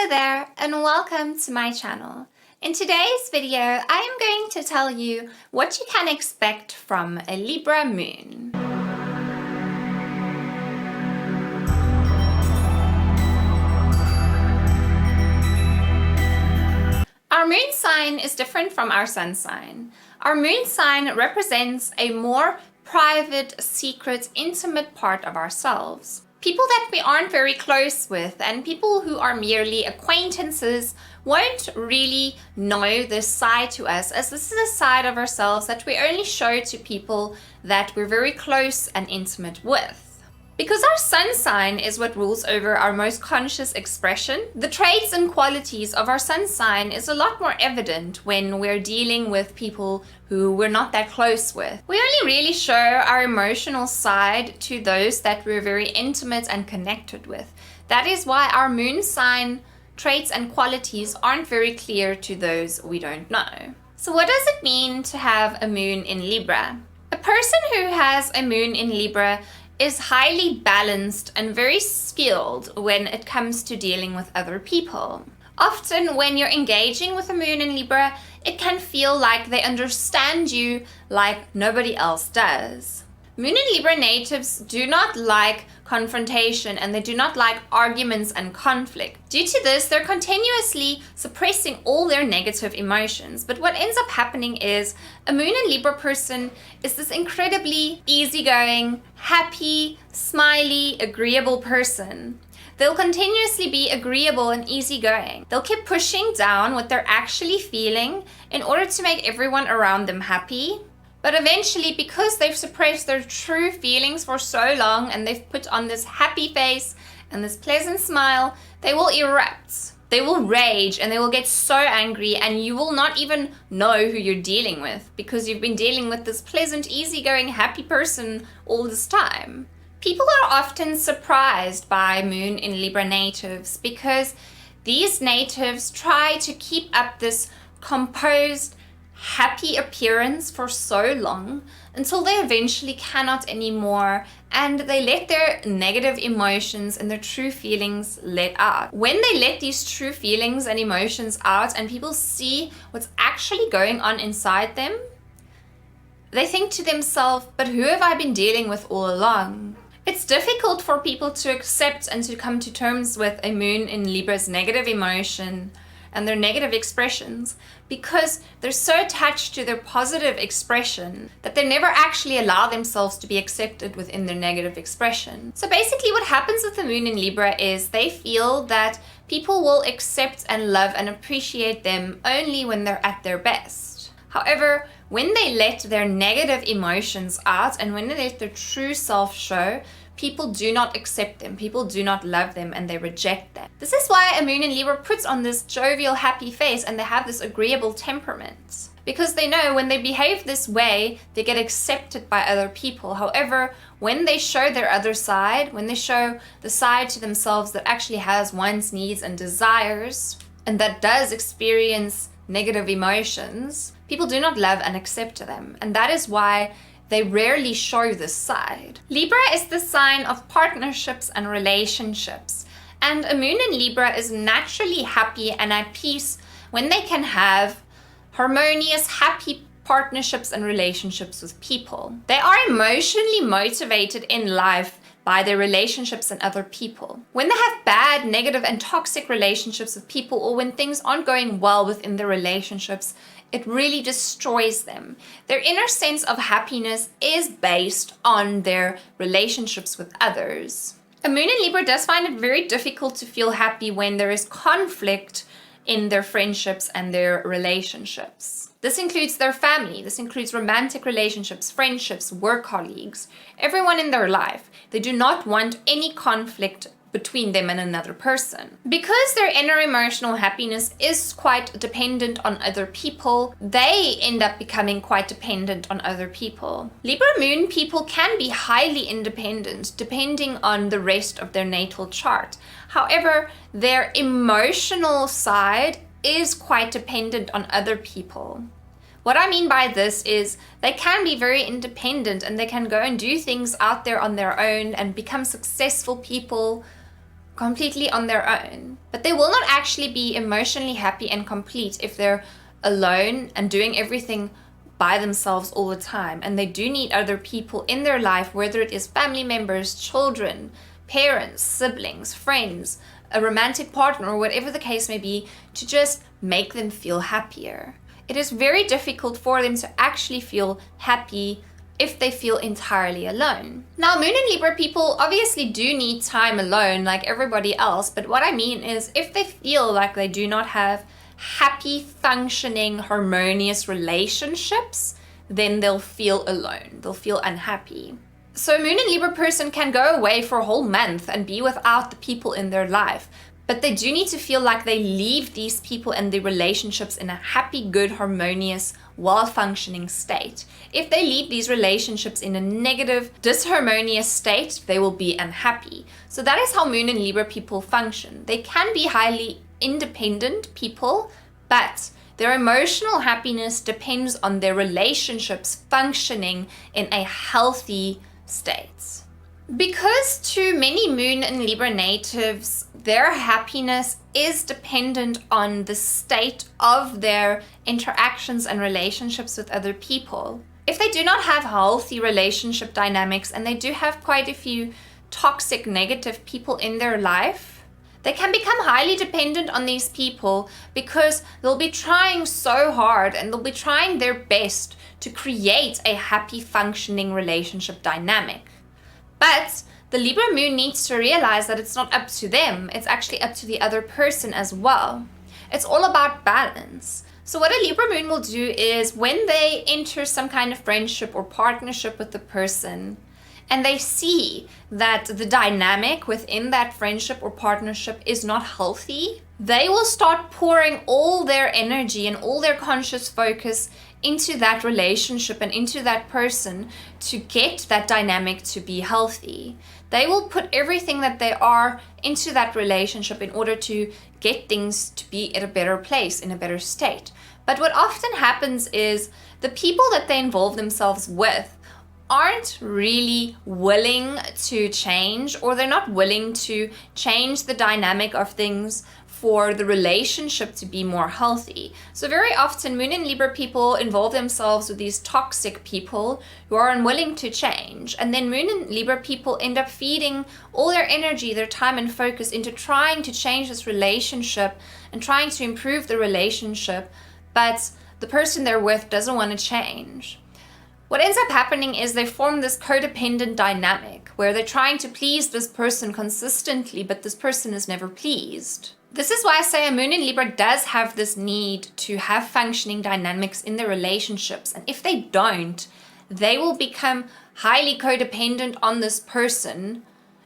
Hello there and welcome to my channel. In today's video, I am going to tell you what you can expect from a Libra moon. Our moon sign is different from our sun sign. Our moon sign represents a more private, secret, intimate part of ourselves. People that we aren't very close with and people who are merely acquaintances won't really know this side to us, as this is a side of ourselves that we only show to people that we're very close and intimate with. Because our sun sign is what rules over our most conscious expression, the traits and qualities of our sun sign is a lot more evident when we're dealing with people who we're not that close with. We only really show our emotional side to those that we're very intimate and connected with. That is why our moon sign traits and qualities aren't very clear to those we don't know. So what does it mean to have a moon in Libra? A person who has a moon in Libra is highly balanced and very skilled when it comes to dealing with other people. Often when you're engaging with a moon in Libra, it can feel like they understand you like nobody else does. Moon in Libra natives do not like confrontation and they do not like arguments and conflict. Due to this, they're continuously suppressing all their negative emotions. But what ends up happening is a Moon in Libra person is this incredibly easygoing, happy, smiley, agreeable person. They'll continuously be agreeable and easygoing. They'll keep pushing down what they're actually feeling in order to make everyone around them happy. But eventually, because they've suppressed their true feelings for so long and they've put on this happy face and this pleasant smile, they will erupt. They will rage and they will get so angry, and you will not even know who you're dealing with because you've been dealing with this pleasant, easygoing, happy person all this time. People are often surprised by Moon in Libra natives because these natives try to keep up this composed, happy appearance for so long until they eventually cannot anymore, and they let their negative emotions and their true feelings let out. When they let these true feelings and emotions out and people see what's actually going on inside them, they think to themselves, but who have I been dealing with all along? It's difficult for people to accept and to come to terms with a Moon in Libra's negative emotion and their negative expressions because they're so attached to their positive expression that they never actually allow themselves to be accepted within their negative expression. So basically what happens with the Moon in Libra is they feel that people will accept and love and appreciate them only when they're at their best. However, when they let their negative emotions out and when they let their true self show, people do not accept them, people do not love them, and they reject them. This is why a Moon in Libra puts on this jovial, happy face and they have this agreeable temperament. Because they know when they behave this way, they get accepted by other people. However, when they show their other side, when they show the side to themselves that actually has one's needs and desires, and that does experience negative emotions, people do not love and accept them. And that is why they rarely show this side. Libra is the sign of partnerships and relationships. And a Moon in Libra is naturally happy and at peace when they can have harmonious, happy partnerships and relationships with people. They are emotionally motivated in life by their relationships and other people. When they have bad, negative, and toxic relationships with people, or when things aren't going well within their relationships, it really destroys them. Their inner sense of happiness is based on their relationships with others. A Moon in Libra does find it very difficult to feel happy when there is conflict in their friendships and their relationships. This includes their family, this includes romantic relationships, friendships, work colleagues, everyone in their life. They do not want any conflict between them and another person. Because their inner emotional happiness is quite dependent on other people, they end up becoming quite dependent on other people. Libra Moon people can be highly independent depending on the rest of their natal chart. However, their emotional side is quite dependent on other people. What I mean by this is they can be very independent and they can go and do things out there on their own and become successful people completely on their own. But they will not actually be emotionally happy and complete if they're alone and doing everything by themselves all the time. And they do need other people in their life, whether it is family members, children, parents, siblings, friends, a romantic partner, or whatever the case may be, to just make them feel happier. It is very difficult for them to actually feel happy if they feel entirely alone. Now, Moon and Libra people obviously do need time alone like everybody else, but what I mean is if they feel like they do not have happy, functioning, harmonious relationships, then they'll feel alone. They'll feel unhappy. So a Moon and Libra person can go away for a whole month and be without the people in their life, but they do need to feel like they leave these people and the relationships in a happy, good, harmonious, well-functioning state. If they leave these relationships in a negative, disharmonious state, they will be unhappy. So that is how Moon and Libra people function. They can be highly independent people, but their emotional happiness depends on their relationships functioning in a healthy state. Because to many Moon and Libra natives, their happiness is dependent on the state of their interactions and relationships with other people. If they do not have healthy relationship dynamics and they do have quite a few toxic, negative people in their life, they can become highly dependent on these people because they'll be trying so hard and they'll be trying their best to create a happy, functioning relationship dynamic. But the Libra Moon needs to realize that it's not up to them, it's actually up to the other person as well. It's all about balance. So what a Libra Moon will do is when they enter some kind of friendship or partnership with the person, and they see that the dynamic within that friendship or partnership is not healthy, they will start pouring all their energy and all their conscious focus into that relationship and into that person to get that dynamic to be healthy. They will put everything that they are into that relationship in order to get things to be at a better place, in a better state. But what often happens is the people that they involve themselves with aren't really willing to change, or they're not willing to change the dynamic of things for the relationship to be more healthy. So very often Moon and Libra people involve themselves with these toxic people who are unwilling to change, and then Moon and Libra people end up feeding all their energy, their time and focus into trying to change this relationship and trying to improve the relationship, but the person they're with doesn't want to change. What ends up happening is they form this codependent dynamic where they're trying to please this person consistently, but this person is never pleased. This is why I say a Moon in Libra does have this need to have functioning dynamics in their relationships. And if they don't, they will become highly codependent on this person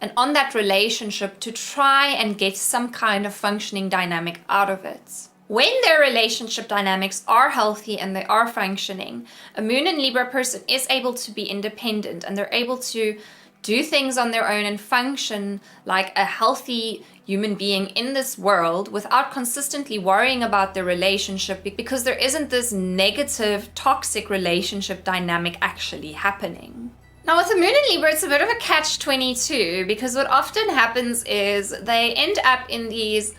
and on that relationship to try and get some kind of functioning dynamic out of it. When their relationship dynamics are healthy and they are functioning, a Moon and Libra person is able to be independent and they're able to do things on their own and function like a healthy human being in this world without consistently worrying about their relationship, because there isn't this negative, toxic relationship dynamic actually happening. Now with the Moon in Libra, it's a bit of a catch-22, because what often happens is they end up in these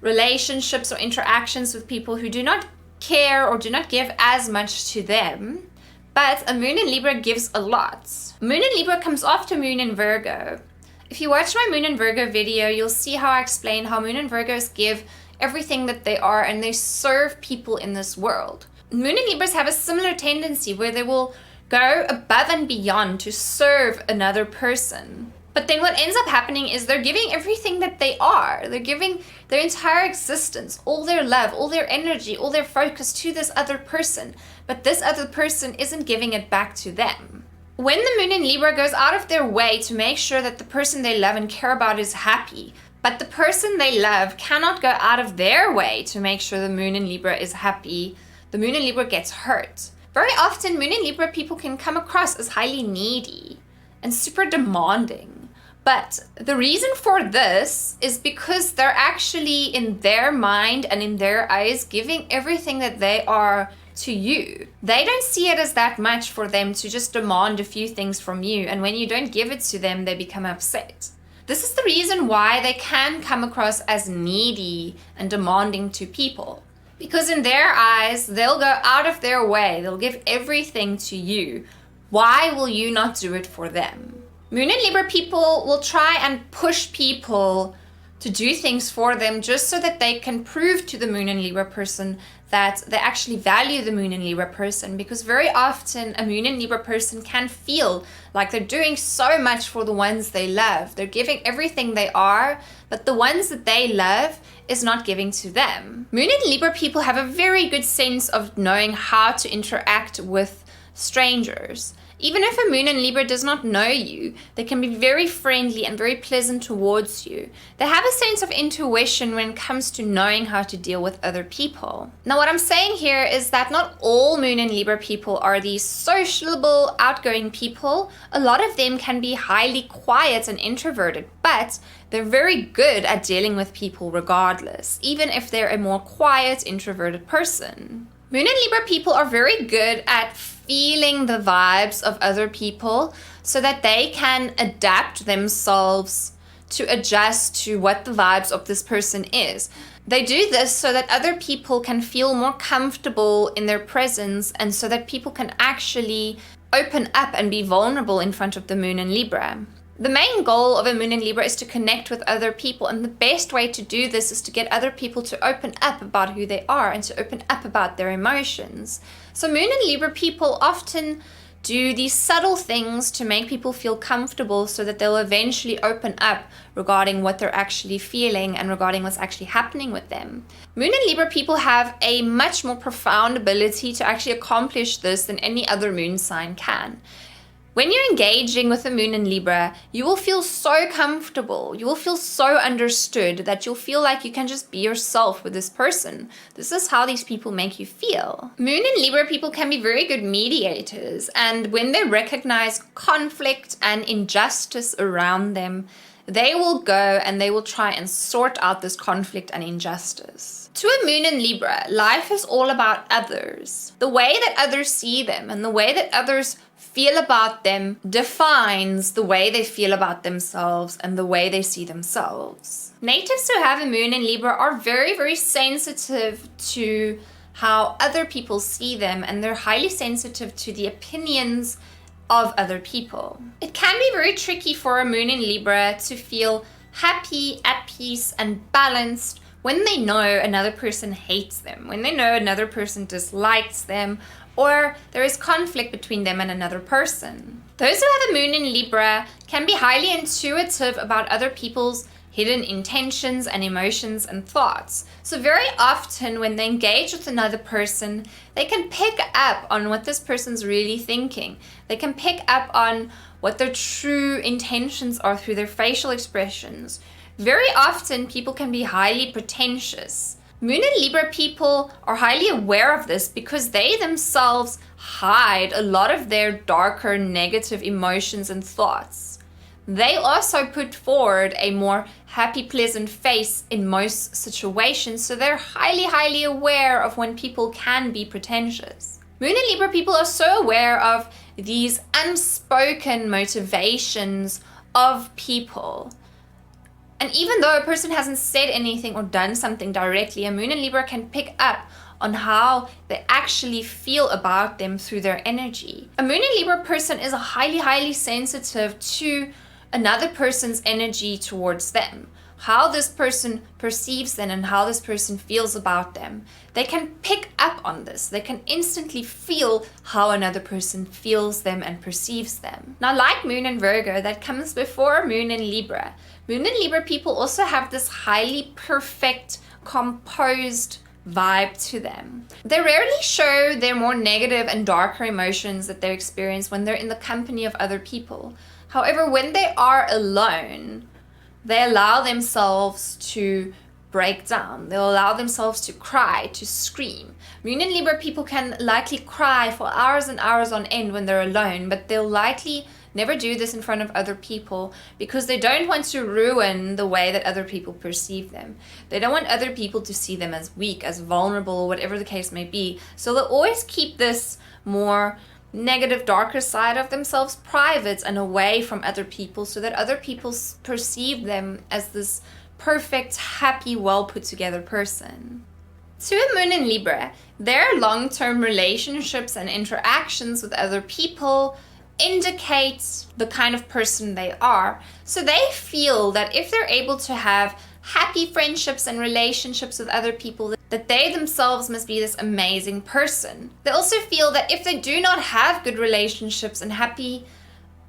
relationships or interactions with people who do not care or do not give as much to them, but a Moon in Libra gives a lot. Moon in Libra comes after Moon in Virgo. If you watch my Moon in Virgo video, you'll see how I explain how Moon in Virgos give everything that they are and they serve people in this world. Moon in Libras have a similar tendency where they will go above and beyond to serve another person. But then what ends up happening is they're giving everything that they are. They're giving their entire existence, all their love, all their energy, all their focus to this other person. But this other person isn't giving it back to them. When the Moon in Libra goes out of their way to make sure that the person they love and care about is happy, but the person they love cannot go out of their way to make sure the Moon in Libra is happy, the Moon in Libra gets hurt. Very often, Moon in Libra people can come across as highly needy and super demanding. But the reason for this is because they're actually, in their mind and in their eyes, giving everything that they are to you. They don't see it as that much for them to just demand a few things from you, and when you don't give it to them, they become upset. This is the reason why they can come across as needy and demanding to people. Because in their eyes, they'll go out of their way. They'll give everything to you. Why will you not do it for them? Moon and Libra people will try and push people to do things for them just so that they can prove to the Moon and Libra person that they actually value the Moon and Libra person, because very often a Moon and Libra person can feel like they're doing so much for the ones they love. They're giving everything they are, but the ones that they love is not giving to them. Moon and Libra people have a very good sense of knowing how to interact with strangers. Even if a Moon and Libra does not know you, they can be very friendly and very pleasant towards you. They have a sense of intuition when it comes to knowing how to deal with other people. Now, what I'm saying here is that not all Moon and Libra people are these sociable, outgoing people. A lot of them can be highly quiet and introverted, but they're very good at dealing with people regardless, even if they're a more quiet, introverted person. Moon and Libra people are very good at feeling the vibes of other people so that they can adapt themselves to adjust to what the vibes of this person is. They do this so that other people can feel more comfortable in their presence, and so that people can actually open up and be vulnerable in front of the Moon and Libra. The main goal of a Moon and Libra is to connect with other people, and the best way to do this is to get other people to open up about who they are and to open up about their emotions. So Moon and Libra people often do these subtle things to make people feel comfortable so that they'll eventually open up regarding what they're actually feeling and regarding what's actually happening with them. Moon and Libra people have a much more profound ability to actually accomplish this than any other moon sign can. When you're engaging with the Moon and Libra, you will feel so comfortable, you will feel so understood that you'll feel like you can just be yourself with this person. This is how these people make you feel. Moon and Libra people can be very good mediators, and when they recognize conflict and injustice around them, they will go and they will try and sort out this conflict and injustice. To a Moon and Libra, life is all about others. The way that others see them and the way that others feel about them defines the way they feel about themselves and the way they see themselves. Natives who have a Moon in Libra are very, very sensitive to how other people see them, and they're highly sensitive to the opinions of other people. It can be very tricky for a Moon in Libra to feel happy, at peace, and balanced when they know another person hates them, when they know another person dislikes them, or there is conflict between them and another person. Those who have a Moon in Libra can be highly intuitive about other people's hidden intentions and emotions and thoughts. So very often when they engage with another person, they can pick up on what this person's really thinking. They can pick up on what their true intentions are through their facial expressions. Very often people can be highly pretentious. Moon and Libra people are highly aware of this because they themselves hide a lot of their darker negative emotions and thoughts. They also put forward a more happy, pleasant face in most situations, so they're highly, highly aware of when people can be pretentious. Moon and Libra people are so aware of these unspoken motivations of people. And even though a person hasn't said anything or done something directly, a Moon and Libra can pick up on how they actually feel about them through their energy. A Moon and Libra person is highly, highly sensitive to another person's energy towards them, how this person perceives them and how this person feels about them. They can pick up on this. They can instantly feel how another person feels them and perceives them. Now, like Moon and Virgo, that comes before Moon and Libra. Moon and Libra people also have this highly perfect, composed vibe to them. They rarely show their more negative and darker emotions that they experience when they're in the company of other people. However, when they are alone, they allow themselves to break down. They'll allow themselves to cry, to scream. Moon and Libra people can likely cry for hours and hours on end when they're alone, but they'll likely never do this in front of other people because they don't want to ruin the way that other people perceive them. They don't want other people to see them as weak, as vulnerable, or whatever the case may be. So they'll always keep this more negative, darker side of themselves private and away from other people, so that other people perceive them as this perfect, happy, well put together person. To a moon in Libra, their long-term relationships and interactions with other people indicate the kind of person they are. So they feel that if they're able to have happy friendships and relationships with other people, that they themselves must be this amazing person. They also feel that if they do not have good relationships and happy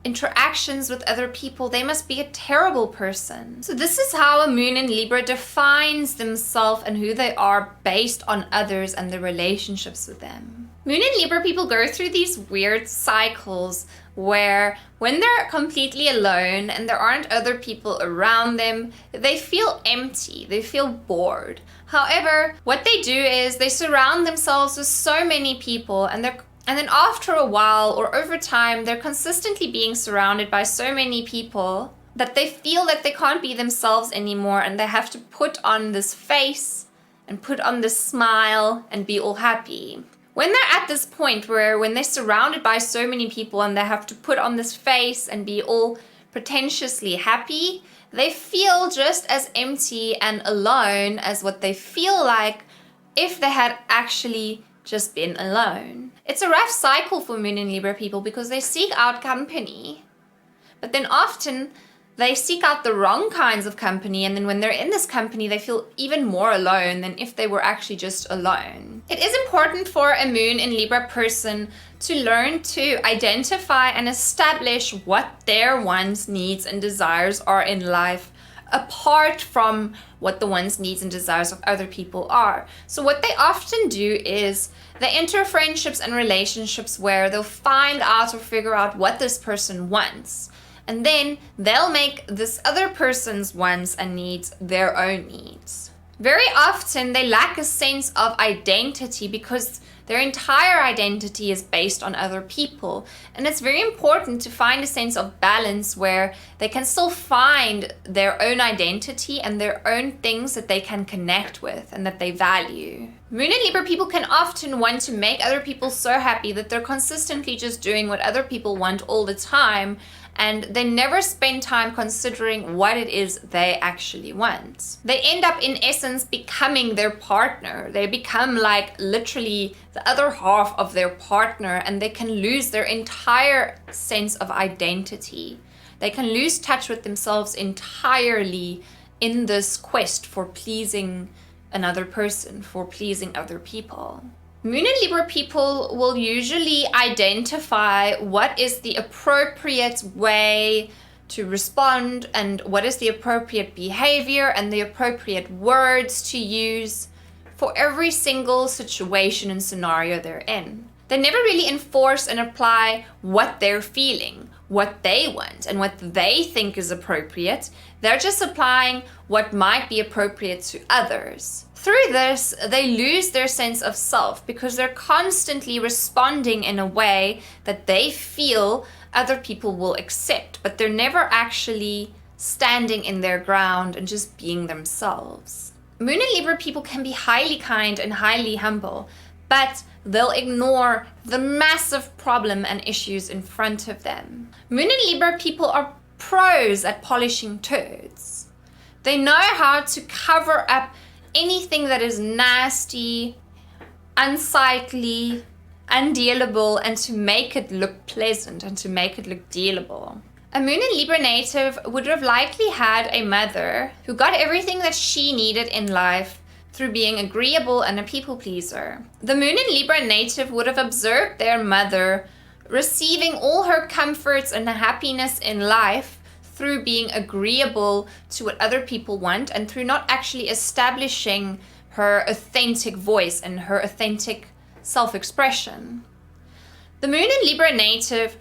interactions with other people, they must be a terrible person. So this is how a moon in Libra defines themselves and who they are based on others and the relationships with them. Moon in Libra people go through these weird cycles where when they're completely alone and there aren't other people around them, they feel empty, they feel bored. However, what they do is they surround themselves with so many people, and then after a while or over time, they're consistently being surrounded by so many people that they feel that they can't be themselves anymore, and they have to put on this face and put on this smile and be all happy. When they're at this point where when they're surrounded by so many people and they have to put on this face and be all pretentiously happy, they feel just as empty and alone as what they feel like if they had actually just been alone. It's a rough cycle for Moon in Libra people because they seek out company, but then often they seek out the wrong kinds of company, and then when they're in this company, they feel even more alone than if they were actually just alone. It is important for a Moon in Libra person to learn to identify and establish what their wants, needs, and desires are in life, apart from what the wants, needs, and desires of other people are. So what they often do is they enter friendships and relationships where they'll find out or figure out what this person wants. And then they'll make this other person's wants and needs their own needs. Very often they lack a sense of identity because their entire identity is based on other people. And it's very important to find a sense of balance where they can still find their own identity and their own things that they can connect with and that they value. Moon and Libra people can often want to make other people so happy that they're consistently just doing what other people want all the time, and they never spend time considering what it is they actually want. They end up, in essence, becoming their partner. They become like literally the other half of their partner, and they can lose their entire sense of identity. They can lose touch with themselves entirely in this quest for pleasing another person, for pleasing other people. Moon and Libra people will usually identify what is the appropriate way to respond and what is the appropriate behavior and the appropriate words to use for every single situation and scenario they're in. They never really enforce and apply what they're feeling, what they want, and what they think is appropriate. They're just applying what might be appropriate to others. Through this, they lose their sense of self because they're constantly responding in a way that they feel other people will accept, but they're never actually standing in their ground and just being themselves. Moon and Libra people can be highly kind and highly humble, but they'll ignore the massive problem and issues in front of them. Moon and Libra people are pros at polishing turds. They know how to cover up anything that is nasty, unsightly, undealable, and to make it look pleasant and to make it look dealable. A Moon and Libra native would have likely had a mother who got everything that she needed in life through being agreeable and a people pleaser. The Moon and Libra native would have observed their mother receiving all her comforts and happiness in life through being agreeable to what other people want and through not actually establishing her authentic voice and her authentic self-expression. The Moon and Libra native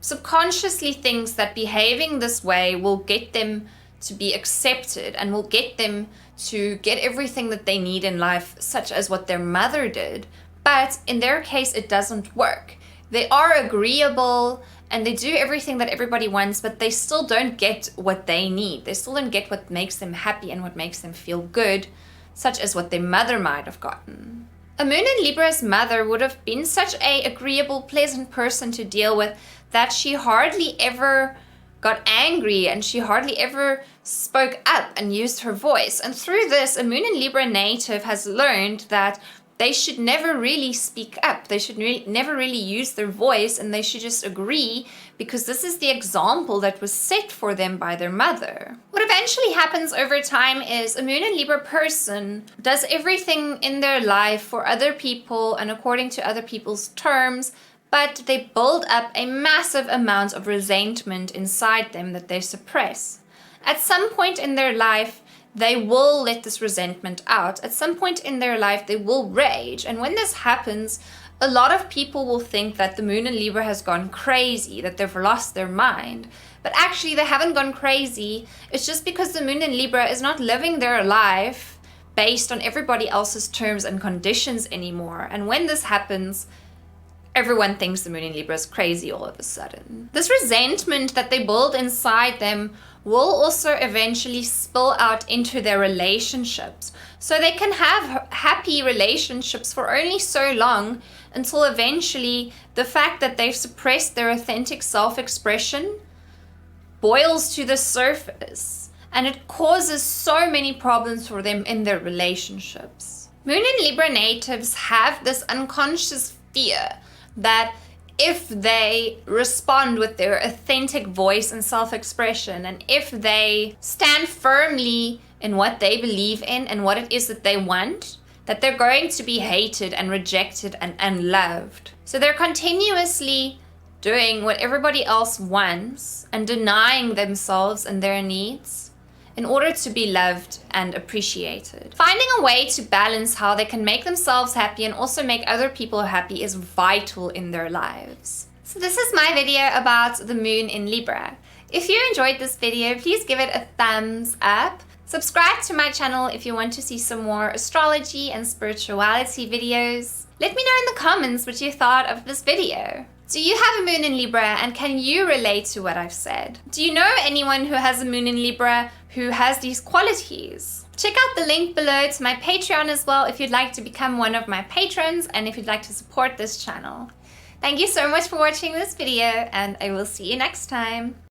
subconsciously thinks that behaving this way will get them to be accepted and will get them to get everything that they need in life, such as what their mother did. But in their case, it doesn't work. They are agreeable and they do everything that everybody wants, but they still don't get what they need. They still don't get what makes them happy and what makes them feel good, such as what their mother might have gotten. A A moon in Libra's mother would have been such an agreeable, pleasant person to deal with that she hardly ever got angry and she hardly ever spoke up and used her voice. And through this, a moon in Libra native has learned that they should never really speak up. They should never really use their voice, and they should just agree, because this is the example that was set for them by their mother. What eventually happens over time is a moon in Libra person does everything in their life for other people and according to other people's terms, but they build up a massive amount of resentment inside them that they suppress. At some point in their life, they will let this resentment out. At some point in their life, they will rage. And when this happens, a lot of people will think that the moon in Libra has gone crazy, that they've lost their mind. But actually, they haven't gone crazy. It's just because the moon in Libra is not living their life based on everybody else's terms and conditions anymore. And when this happens, everyone thinks the moon in Libra is crazy all of a sudden. This resentment that they build inside them will also eventually spill out into their relationships. So they can have happy relationships for only so long until eventually the fact that they've suppressed their authentic self-expression boils to the surface, and it causes so many problems for them in their relationships. Moon in Libra natives have this unconscious fear that if they respond with their authentic voice and self-expression, and if they stand firmly in what they believe in and what it is that they want, that they're going to be hated and rejected and unloved. So they're continuously doing what everybody else wants and denying themselves and their needs in order to be loved and appreciated. Finding a way to balance how they can make themselves happy and also make other people happy is vital in their lives. So this is my video about the moon in Libra. If you enjoyed this video, please give it a thumbs up. Subscribe to my channel if you want to see some more astrology and spirituality videos. Let me know in the comments what you thought of this video. Do you have a moon in Libra, and can you relate to what I've said? Do you know anyone who has a moon in Libra who has these qualities? Check out the link below to my Patreon as well if you'd like to become one of my patrons and if you'd like to support this channel. Thank you so much for watching this video, and I will see you next time.